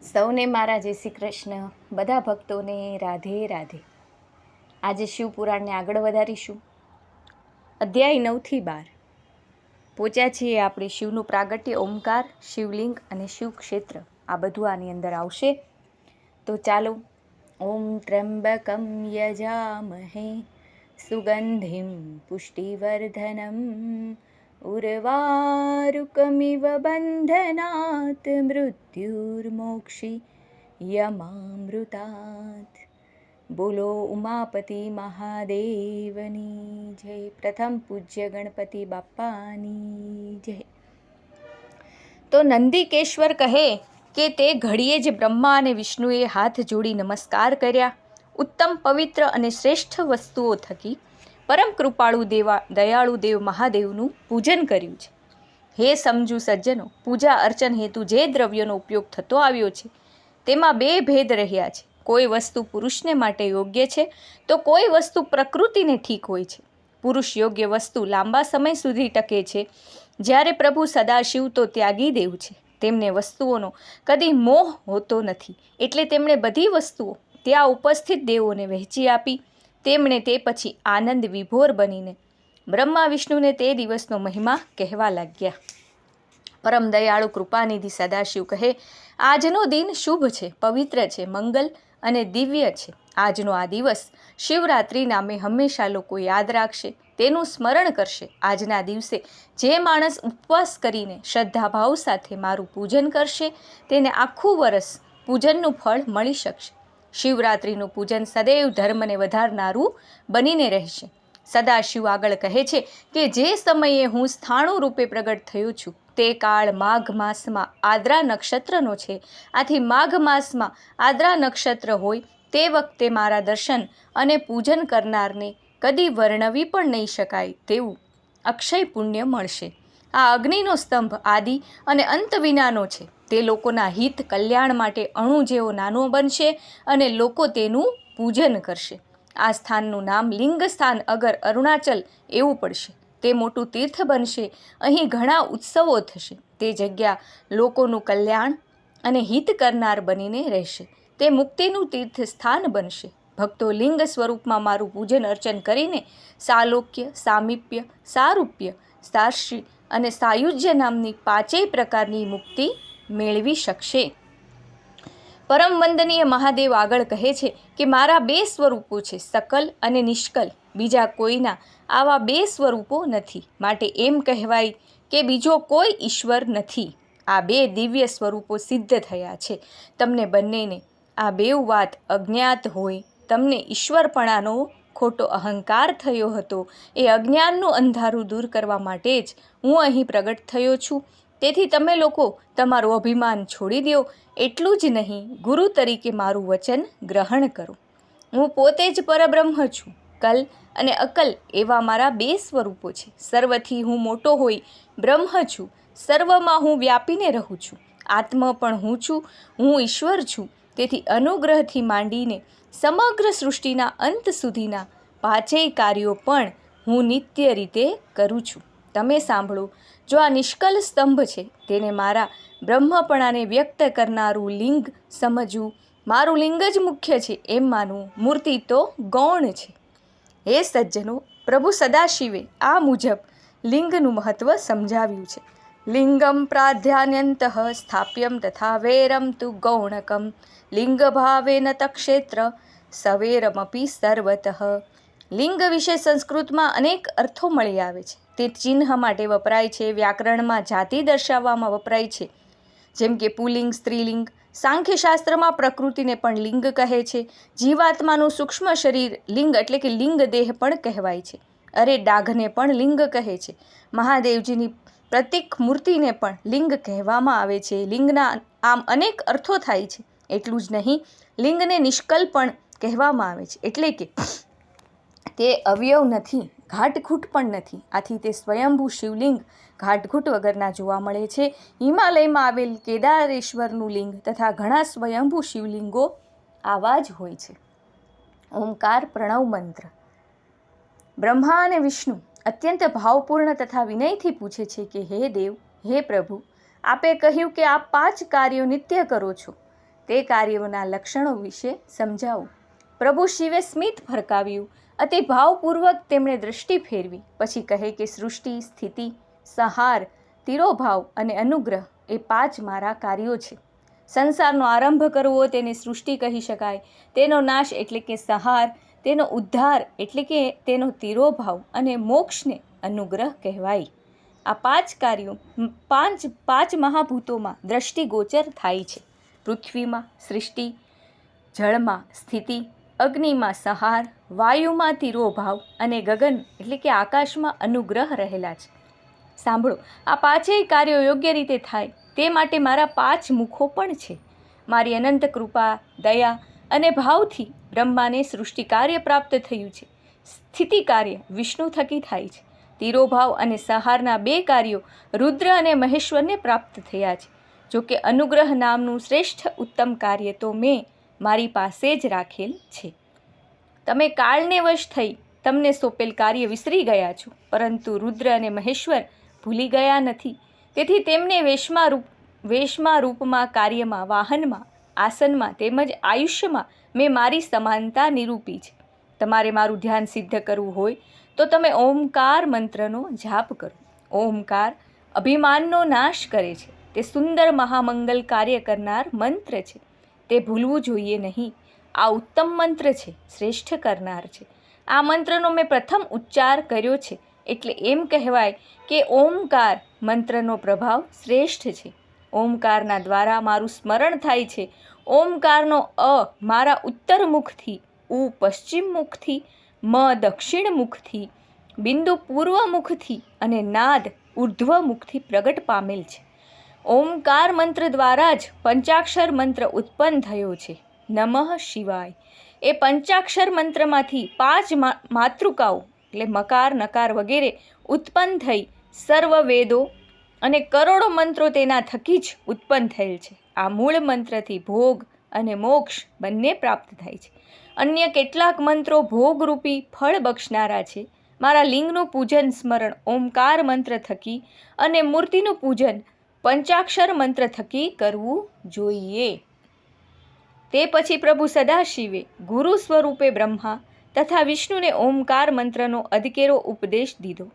સૌને મારા જય શ્રી કૃષ્ણ, બધા ભક્તોને રાધે રાધે. આજે શિવપુરાણને આગળ વધારીશું. અધ્યાય 9 થી 12 પહોંચ્યા છીએ આપણે. શિવનું પ્રાગટ્ય, ઓમકાર, શિવલિંગ અને શિવક્ષેત્ર, આ બધું આની અંદર આવશે. તો ચાલો. ઓમ ત્ર્યંબકમ યજામહે સુગંધિમ પુષ્ટિવર્ધનમ ઉર્વારુકમિવ બંધનાત મૃત્યુર્મોક્ષી યમામૃતાત. બોલો ઉમાપતિ મહાદેવની જય. પ્રથમ પૂજ્ય ગણપતિ બાપ્પાની જય. તો નંદિકેશ્વર કહે કે તે ઘડીએ જ બ્રહ્મા અને વિષ્ણુએ હાથ જોડી નમસ્કાર કર્યા. ઉત્તમ, પવિત્ર અને શ્રેષ્ઠ વસ્તુઓ થકી પરમ કૃપાળુ દયાળુ દેવ મહાદેવનું પૂજન કર્યું છે. હે સમજુ સજ્જનો, પૂજા અર્ચન હેતુ જે દ્રવ્યોનો ઉપયોગ થતો આવ્યો છે તેમાં બે ભેદ રહ્યા છે. કોઈ વસ્તુ પુરુષને માટે યોગ્ય છે તો કોઈ વસ્તુ પ્રકૃતિને ઠીક હોય છે. પુરુષ યોગ્ય વસ્તુ લાંબા સમય સુધી ટકે છે, જ્યારે પ્રભુ સદાશિવ તો ત્યાગી દેવ છે. તેમને વસ્તુઓનો કદી મોહ હોતો નથી, એટલે તેમણે બધી વસ્તુઓ ત્યાં ઉપસ્થિત દેવોને વહેંચી આપી. તેમણે તે પછી આનંદ વિભોર બનીને બ્રહ્મા વિષ્ણુને તે દિવસનો મહિમા કહેવા લાગ્યા. પરમ દયાળુ કૃપાનિધિ સદાશિવ કહે, આજનો દિન શુભ છે, પવિત્ર છે, મંગલ અને દિવ્ય છે. આજનો આ દિવસ શિવરાત્રિ નામે હંમેશા લોકો યાદ રાખશે, તેનું સ્મરણ કરશે. આજના દિવસે જે માણસ ઉપવાસ કરીને શ્રદ્ધાભાવ સાથે મારું પૂજન કરશે તેને આખું વરસ પૂજનનું ફળ મળી શકશે. શિવરાત્રિનું પૂજન સદૈવ ધર્મને વધારનારું બનીને રહેશે. સદાશિવ આગળ કહે છે કે જે સમયે હું સ્થાણુ રૂપે પ્રગટ થયો છું તે કાળ માઘ માસમાં આદ્રા નક્ષત્રનો છે. આથી માઘ માસમાં આદ્રા નક્ષત્ર હોય તે વખતે મારા દર્શન અને પૂજન કરનારને કદી વર્ણવી પણ નહીં શકાય તેવું અક્ષય પુણ્ય મળશે. આ અગ્નિનો સ્તંભ આદિ અને અંત વિનાનો છે. તે લોકોના હિત કલ્યાણ માટે અણુ જેવો નાનો બનશે અને લોકો તેનું પૂજન કરશે. આ સ્થાનનું નામ લિંગ સ્થાન અગર અરુણાચલ એવું પડશે. તે મોટું તીર્થ બનશે. અહીં ઘણા ઉત્સવો થશે. તે જગ્યા લોકોનું કલ્યાણ અને હિત કરનાર બનીને રહેશે. તે મુક્તિનું તીર્થ સ્થાન બનશે. ભક્તો લિંગ સ્વરૂપમાં મારું પૂજન અર્ચન કરીને સાલોક્ય, સામીપ્ય, સારૂપ્ય, સાર્ષી અને સાયુજ્ય નામની 5 પ્રકારની મુક્તિ મેળવી શકશે. પરમ વંદનીય મહાદેવ આગળ કહે છે કે મારા 2 સ્વરૂપો છે, સકલ અને નિષ્કલ. બીજા કોઈના આવા 2 સ્વરૂપો નથી, માટે એમ કહેવાય કે બીજો કોઈ ઈશ્વર નથી. આ 2 દિવ્ય સ્વરૂપો સિદ્ધ થયા છે. તમને બંનેને આ 2 વાત અજ્ઞાત હોય. તમને ઈશ્વરપણાનો ખોટો અહંકાર થયો હતો. એ અજ્ઞાનનું અંધારું દૂર કરવા માટે જ હું અહીં પ્રગટ થયો છું. તેથી તમે લોકો તમારું અભિમાન છોડી દો. એટલું જ નહીં, ગુરુ તરીકે મારું વચન ગ્રહણ કરો. હું પોતે જ પરબ્રહ્મ છું. કલ અને અકલ એવા મારા 2 સ્વરૂપો છે. સર્વથી હું મોટો હોય બ્રહ્મ છું. સર્વમાં હું વ્યાપીને રહું છું. આત્મ પણ હું છું. હું ઈશ્વર છું. તેથી અનુગ્રહથી માંડીને સમગ્ર સૃષ્ટિના અંત સુધીના 5 કાર્યો પણ હું નિત્ય રીતે કરું છું. તમે સાંભળો. જો આ નિષ્કલ સ્તંભ છે તેને મારા બ્રહ્મપણાને વ્યક્ત કરનારું લિંગ સમજવું. મારું લિંગ જ મુખ્ય છે એમ માનવું. મૂર્તિ તો ગૌણ છે. હે સજ્જનો, પ્રભુ સદાશિવે આ મુજબ લિંગનું મહત્વ સમજાવ્યું છે. લિંગમ પ્રાધાન્યંત સ્થાપ્યમ તથા વેરમ તુ ગૌણકમ લિંગ ભાવેન તક્ષેત્ર સવેરમપી સર્વતઃ. લિંગ વિશે સંસ્કૃતમાં અનેક અર્થો મળી આવે છે. તે ચિહ્ન માટે વપરાય છે. વ્યાકરણમાં જાતિ દર્શાવવામાં વપરાય છે, જેમ કે પુલિંગ, સ્ત્રીલિંગ. સાંખ્યશાસ્ત્રમાં પ્રકૃતિને પણ લિંગ કહે છે. જીવાત્માનું સૂક્ષ્મ શરીર લિંગ એટલે કે લિંગ દેહ પણ કહેવાય છે. અરે ડાઘને પણ લિંગ કહે છે. મહાદેવજીની પ્રતિક મૂર્તિને પણ લિંગ કહેવામાં આવે છે. લિંગના આમ અનેક અર્થો થાય છે. એટલું જ નહીં, લિંગને નિષ્કલ પણ કહેવામાં આવે છે, એટલે કે તે અવયવ નથી, ઘાટઘૂટ પણ નથી. આથી તે સ્વયંભૂ શિવલિંગ ઘાટઘૂટ વગરના જોવા મળે છે. હિમાલયમાં આવેલ કેદારેશ્વરનું લિંગ તથા ઘણા સ્વયંભૂ શિવલિંગો આવા જ હોય છે. ઓમકાર પ્રણવ મંત્ર. બ્રહ્મા અને વિષ્ણુ અત્યંત ભાવપૂર્ણ તથા વિનયથી પૂછે છે કે હે દેવ, હે પ્રભુ, આપે કહ્યું કે આપ 5 કાર્યો નિત્ય કરો છો. તે કાર્યોના લક્ષણો વિશે સમજાવું. પ્રભુ શિવે સ્મિત ફરકાવ્યું. અતિ ભાવપૂર્વક તેમણે દૃષ્ટિ ફેરવી. પછી કહે કે સૃષ્ટિ, સ્થિતિ, સંહાર, તિરોભાવ અને અનુગ્રહ એ 5 મારા કાર્યો છે. સંસારનો આરંભ કરવો તેને સૃષ્ટિ કહી શકાય, તેનો નાશ એટલે કે સંહાર, તેનો ઉદ્ધાર એટલે કે તેનો તિરોભાવ અને મોક્ષને અનુગ્રહ કહેવાય. આ 5 કાર્યો 5 મહાભૂતોમાં દ્રષ્ટિગોચર થાય છે. પૃથ્વીમાં સૃષ્ટિ, જળમાં સ્થિતિ, અગ્નિમાં સંહાર, વાયુમાં તિરોભાવ અને ગગન એટલે કે આકાશમાં અનુગ્રહ રહેલા છે. સાંભળો, આ 5 કાર્યો યોગ્ય રીતે થાય તે માટે મારા 5 મુખો પણ છે. મારી અનંત કૃપા, દયા અને ભાવથી બ્રહ્માને સૃષ્ટિ કાર્ય પ્રાપ્ત થયું છે. સ્થિતિ કાર્ય વિષ્ણુ થકી થાય છે. તિરોભાવ અને સંહારના 2 કાર્યો રુદ્ર અને મહેશ્વરને પ્રાપ્ત થયા છે. જોકે અનુગ્રહ નામનું શ્રેષ્ઠ ઉત્તમ કાર્ય તો મેં મારી પાસે જ રાખેલ છે. તમે કાળને વશ થઈ તમને સોંપેલ કાર્ય વિસરી ગયા છો, પરંતુ રુદ્ર અને મહેશ્વર ભૂલી ગયા નથી. તેથી તેમને વેશમાં, રૂપમાં, કાર્યમાં, વાહનમાં, આસનમાં તેમજ આયુષ્યમાં મેં મારી સમાનતા નિરૂપી છે. તમારે મારું ધ્યાન સિદ્ધ કરવું હોય તો તમે ઓમકાર મંત્રનો જાપ કરો. ઓમકાર અભિમાનનો નાશ કરે છે. તે સુંદર મહામંગલ કાર્ય કરનાર મંત્ર છે. તે ભૂલવું જોઈએ નહીં. આ ઉત્તમ મંત્ર છે, શ્રેષ્ઠ કરનાર છે. આ મંત્રનો મેં પ્રથમ ઉચ્ચાર કર્યો છે, એટલે એમ કહેવાય કે ઓમકાર મંત્રનો પ્રભાવ શ્રેષ્ઠ છે. ઓમકારના દ્વારા મારું સ્મરણ થાય છે. ઓમકારનો અ મારા ઉત્તર મુખથી, ઉ પશ્ચિમ મુખથી, મ દક્ષિણ મુખથી, બિંદુ પૂર્વ મુખથી અને નાદ ઉર્ધ્વ મુખથી પ્રગટ પામેલ છે. ઓમકાર મંત્ર દ્વારા જ પંચાક્ષર મંત્ર ઉત્પન્ન થયો છે. નમઃ શિવાય એ પંચાક્ષર મંત્રમાંથી 5 માતૃકાઓ એટલે મકાર, નકાર વગેરે ઉત્પન્ન થઈ સર્વ વેદો અને કરોડો મંત્રો તેના થકી જ ઉત્પન્ન થયેલ છે. આ મૂળ મંત્રથી ભોગ અને મોક્ષ બંને પ્રાપ્ત થાય છે. અન્ય કેટલાક મંત્રો ભોગરૂપી ફળ બક્ષનારા છે. મારા લિંગનું પૂજન સ્મરણ ઓમકાર મંત્ર થકી અને મૂર્તિનું પૂજન પંચાક્ષર મંત્ર થકી કરવું જોઈએ. તે પછી પ્રભુ સદાશિવે ગુરુ સ્વરૂપે બ્રહ્મા તથા વિષ્ણુને ઓમકાર મંત્રનો અધકેરો ઉપદેશ દીધો.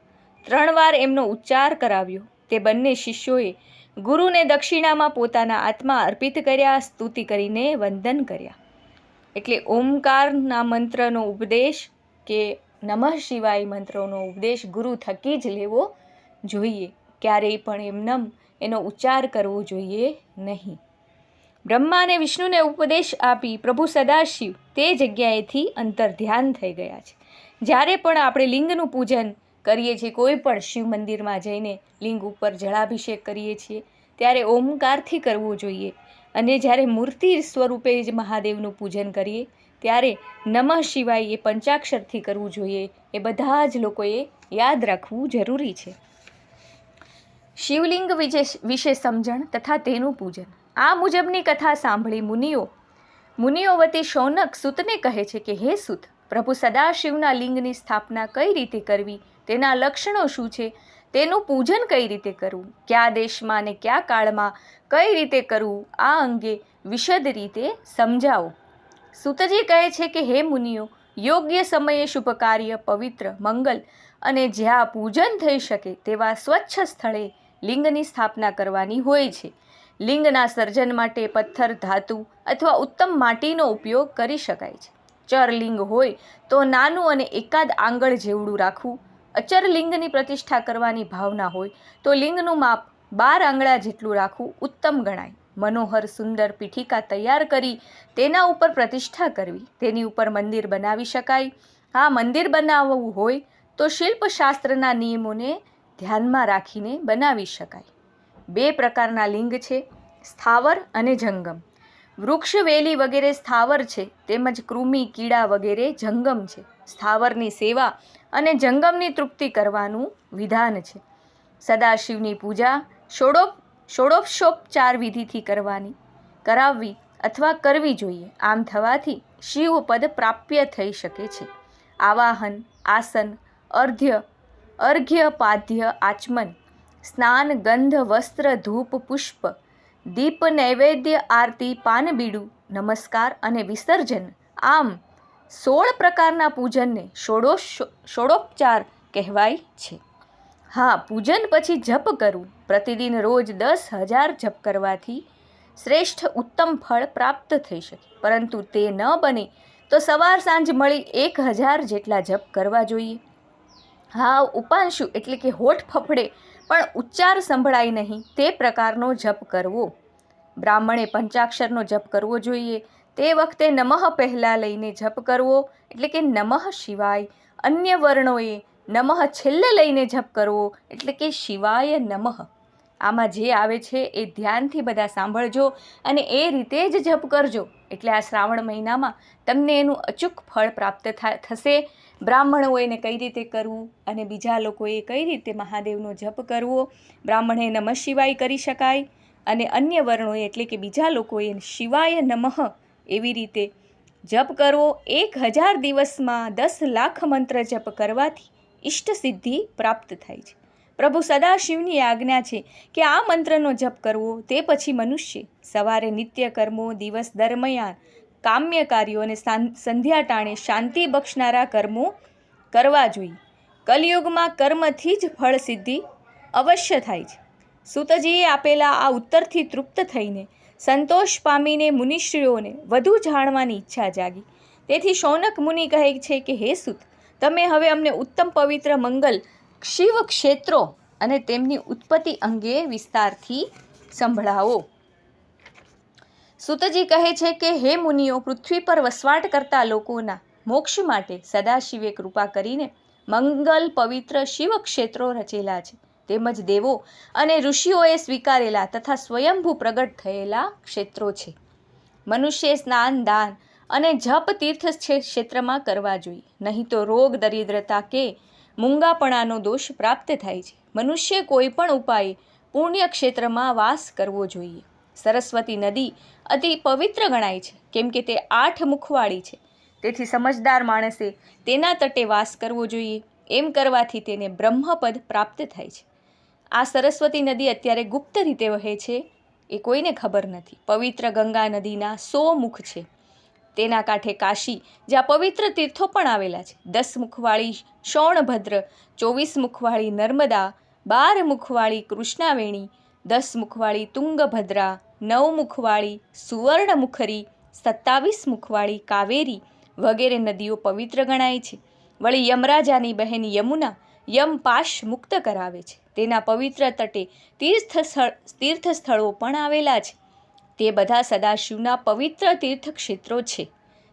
3 વાર એમનો ઉચ્ચાર કરાવ્યો. તે બંને શિષ્યોએ ગુરુને દક્ષિણામાં પોતાના આત્મા અર્પિત કર્યા, સ્તુતિ કરીને વંદન કર્યા. એટલે ઓમકારના મંત્રનો ઉપદેશ કે નમઃ શિવાય મંત્રોનો ઉપદેશ ગુરુ થકી જ લેવો જોઈએ. ક્યારેય પણ એમનેમ એનો ઉચ્ચાર કરવો જોઈએ નહીં. બ્રહ્મા અને વિષ્ણુને ઉપદેશ આપી પ્રભુ સદાશિવ તે જગ્યાએથી અંતર ધ્યાન થઈ ગયા છે. જ્યારે પણ આપણે લિંગનું પૂજન કરીએ છીએ, કોઈ પણ શિવ મંદિરમાં જઈને લિંગ ઉપર જળાભિષેક કરીએ છીએ, ત્યારે ઓમકારથી કરવું જોઈએ. અને જ્યારે મૂર્તિ સ્વરૂપે જ મહાદેવનું પૂજન કરીએ ત્યારે નમઃ શિવાય એ પંચાક્ષરથી કરવું જોઈએ. એ બધા જ લોકોએ યાદ રાખવું જરૂરી છે. શિવલિંગ વિશે સમજણ તથા તેનું પૂજન. આ મુજબની કથા સાંભળી મુનિઓ વતી શૌનક સૂતને કહે છે કે હે સૂત, પ્રભુ સદાશિવના લિંગની સ્થાપના કઈ રીતે કરવી, તેના લક્ષણો શું છે, તેનું પૂજન કઈ રીતે કરવું, કયા દેશમાં અને કયા કાળમાં કઈ રીતે કરવું, આ અંગે વિશદ રીતે સમજાવો. સૂતજી કહે છે કે હે મુનિઓ, યોગ્ય સમયે શુભ કાર્ય, પવિત્ર, મંગલ અને જ્યાં પૂજન થઈ શકે તેવા સ્વચ્છ સ્થળે લિંગની સ્થાપના કરવાની હોય છે. લિંગના સર્જન માટે પથ્થર, ધાતુ અથવા ઉત્તમ માટીનો ઉપયોગ કરી શકાય છે. ચર લિંગ હોય તો નાનું અને એકાદ આંગળ જેવડું રાખવું. અચર લિંગની પ્રતિષ્ઠા કરવાની ભાવના હોય તો લિંગનું માપ 12 આંગળા જેટલું રાખવું ઉત્તમ ગણાય. મનોહર સુંદર પીઠિકા તૈયાર કરી તેના ઉપર પ્રતિષ્ઠા કરવી. તેની ઉપર મંદિર બનાવી શકાય. આ મંદિર બનાવવું હોય તો શિલ્પશાસ્ત્રના નિયમોને ધ્યાનમાં રાખીને બનાવી શકાય. 2 પ્રકારના લિંગ છે, સ્થાવર અને જંગમ. વૃક્ષ, વેલી વગેરે સ્થાવર છે, તેમજ કૃમિ, કીડા વગેરે જંગમ છે. સ્થાવરની સેવા અને જંગમની તૃપ્તિ કરવાનું વિધાન છે. સદાશિવની પૂજા ષોડશોપચાર વિધિથી કરાવવી અથવા કરવી જોઈએ. આમ થવાથી શિવપદ પ્રાપ્ય થઈ શકે છે. આવાહન, આસન, અર્ઘ્ય, પાદ્ય, આચમન, સ્નાન, ગંધ, વસ્ત્ર, ધૂપ, પુષ્પ, દીપ, નૈવેદ્ય, આરતી, પાનબીડું, નમસ્કાર અને વિસર્જન, આમ 16 પ્રકારના પૂજનને ષોડોપચાર કહેવાય છે. હા, પૂજન પછી જપ કરવું. પ્રતિદિન રોજ 10,000 જપ કરવાથી શ્રેષ્ઠ ઉત્તમ ફળ પ્રાપ્ત થઈ શકે, પરંતુ તે ન બને તો સવાર સાંજ મળી 1,000 જેટલા જપ કરવા જોઈએ. હા, ઉપાંશુ એટલે કે હોઠ ફફડે પણ ઉચ્ચાર સંભળાય નહીં તે પ્રકારનો જપ કરવો. બ્રાહ્મણે પંચાક્ષરનો જપ કરવો જોઈએ. તે વખતે નમઃ પહેલાં લઈને જપ કરવો, એટલે કે નમઃ શિવાય. અન્ય વર્ણોએ નમઃ છેલ્લે લઈને જપ કરવો, એટલે કે શિવાય નમઃ. આમાં જે આવે છે એ ધ્યાનથી બધા સાંભળજો અને એ રીતે જ જપ કરજો, એટલે આ શ્રાવણ મહિનામાં તમને એનું અચૂક ફળ પ્રાપ્ત થશે. બ્રાહ્મણોએ એને કઈ રીતે કરવું અને બીજા લોકોએ કઈ રીતે મહાદેવનો જપ કરવો. બ્રાહ્મણે નમઃ શિવાય કરી શકાય અને અન્ય વર્ણોએ એટલે કે બીજા લોકોએ શિવાય નમઃ એવી રીતે જપ કરવો. 1,000 દિવસમાં 10 લાખ મંત્ર જપ કરવાથી ઇષ્ટ સિદ્ધિ પ્રાપ્ત થાય છે. પ્રભુ સદાશિવની આજ્ઞા છે કે આ મંત્રનો જપ કરવો. તે પછી મનુષ્ય સવારે નિત્ય કર્મો, દિવસ દરમિયાન કામ્ય કાર્યો અને સંધ્યા ટાણે શાંતિ બક્ષનારા કર્મો કરવા જોઈએ. કલિયુગમાં કર્મથી જ ફળ સિદ્ધિ અવશ્ય થાય છે. સૂતજીએ આપેલા આ ઉત્તરથી તૃપ્ત થઈને સંતોષ પામીને મુનિશ્રીઓને વધુ જાણવાની ઈચ્છા જાગી. તેથી શૌનક મુનિ કહે છે કે હે સૂત, તમે હવે અમને ઉત્તમ પવિત્ર મંગલ શિવ ક્ષેત્રો અને તેમની ઉત્પત્તિ અંગે વિસ્તારથી સંભળાવો. સૂતજી કહે છે કે હે મુનિઓ, પૃથ્વી પર વસવાટ કરતા લોકોના મોક્ષ માટે સદાશિવે કૃપા કરીને મંગલ પવિત્ર શિવ ક્ષેત્રો રચેલા છે. તેમજ દેવો અને ઋષિઓએ સ્વીકારેલા તથા સ્વયંભૂ પ્રગટ થયેલા ક્ષેત્રો છે. મનુષ્ય સ્નાન, દાન અને જપ તીર્થ ક્ષેત્રમાં કરવા જોઈએ, નહીં તો રોગ, દરિદ્રતા કે મૂંગાપણાનો દોષ પ્રાપ્ત થાય છે. મનુષ્ય કોઈ પણ ઉપાયે પુણ્ય ક્ષેત્રમાં વાસ કરવો જોઈએ. સરસ્વતી નદી અતિ પવિત્ર ગણાય છે, કેમ કે તે 8 મુખવાળી છે. તેથી સમજદાર માણસે તેના તટે વાસ કરવો જોઈએ. એમ કરવાથી તેને બ્રહ્મપદ પ્રાપ્ત થાય છે. આ સરસ્વતી નદી અત્યારે ગુપ્ત રીતે વહે છે, એ કોઈને ખબર નથી. પવિત્ર ગંગા નદીના 100 મુખ છે. તેના કાંઠે કાશી, જ્યાં પવિત્ર તીર્થો પણ આવેલા છે. 10 મુખવાળી શોણભદ્ર, 24 મુખવાળી નર્મદા, 12 મુખવાળી કૃષ્ણાવેણી, 10 મુખવાળી તુંગભદ્રા, 9 મુખવાળી સુવર્ણમુખરી, 27 મુખવાળી કાવેરી વગેરે નદીઓ પવિત્ર ગણાય છે. વળી યમરાજાની બહેન યમુના યમપાશ મુક્ત કરાવે છે. તેના પવિત્ર તટે તીર્થ સ્થળો પણ આવેલા છે. તે બધા સદાશિવના પવિત્ર તીર્થ ક્ષેત્રો છે.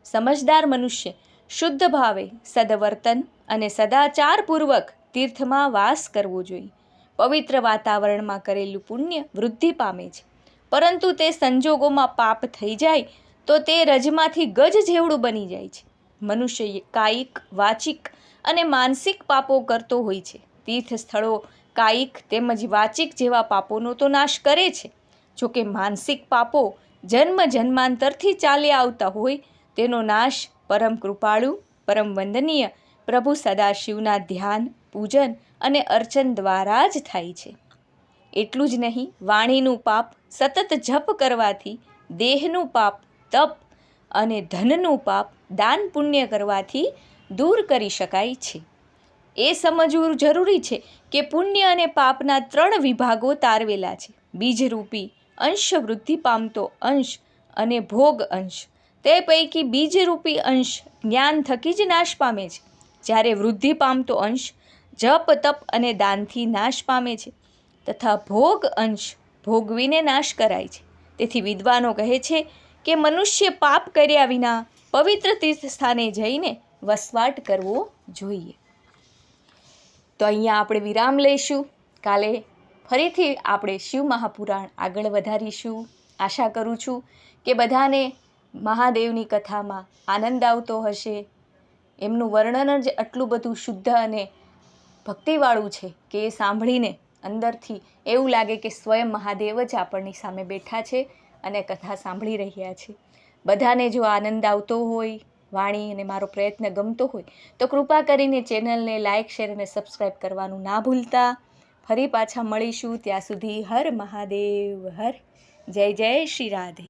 સમજદાર મનુષ્ય શુદ્ધ ભાવે સદવર્તન અને સદાચારપૂર્વક તીર્થમાં વાસ કરવો જોઈએ. પવિત્ર વાતાવરણમાં કરેલું પુણ્ય વૃદ્ધિ પામે છે, પરંતુ તે સંજોગોમાં પાપ થઈ જાય તો તે રજમાંથી ગજ જેવડું બની જાય છે. મનુષ્ય કાયિક, વાચિક અને માનસિક પાપો કરતો હોય છે. તીર્થ સ્થળો કાયિક તેમજ વાચિક જેવા પાપોનો તો નાશ કરે છે. જોકે માનસિક પાપો જન્મ જન્માંતરથી ચાલ્યા આવતા હોય તેનો નાશ પરમ કૃપાળુ, પરમ વંદનીય પ્રભુ સદાશિવના ધ્યાન, પૂજન અને અર્ચન દ્વારા જ થાય છે. એટલું જ નહીં, વાણીનું પાપ સતત જપ કરવાથી, દેહનું પાપ તપ અને ધનનું પાપ દાન પુણ્ય કરવાથી દૂર કરી શકાય છે. એ સમજવું જરૂરી છે કે પુણ્ય અને પાપના 3 વિભાગો તારવેલા છે. બીજરૂપી અંશ વૃદ્ધિ પામતો અંશ અને ભોગ અંશ. તે પૈકી બીજરૂપી અંશ જ્ઞાન થકી જ નાશ પામે છે, જ્યારે વૃદ્ધિ પામતો અંશ જપ, તપ અને દાનથી નાશ પામે છે તથા ભોગ અંશ ભોગવીને નાશ કરાય છે. તેથી વિદ્વાનો કહે છે કે મનુષ્ય પાપ કર્યા વિના પવિત્ર તીર્થ સ્થાને જઈને વસવાટ કરવો જોઈએ. તો અહીંયા આપણે વિરામ લઈશું. કાલે ફરીથી આપણે શિવ મહાપુરાણ આગળ વધારીશું. આશા કરું છું કે બધાને મહાદેવની કથામાં આનંદ આવતો હશે. એમનું વર્ણન જ આટલું બધું શુદ્ધ અને ભક્તિવાળું છે કે એ સાંભળીને અંદરથી એવું લાગે કે સ્વયં મહાદેવ જ આપણની સામે બેઠા છે અને કથા સાંભળી રહ્યા છે. બધાને જો આનંદ આવતો હોય, વાણી અને મારો પ્રયત્ન ગમતો હોય તો કૃપા કરીને ચેનલને લાઇક, શેર અને સબસ્ક્રાઈબ કરવાનું ના ભૂલતા. ફરી પાછા મળીશું. ત્યાં સુધી હર મહાદેવ, હર જય જય શ્રી રાધે.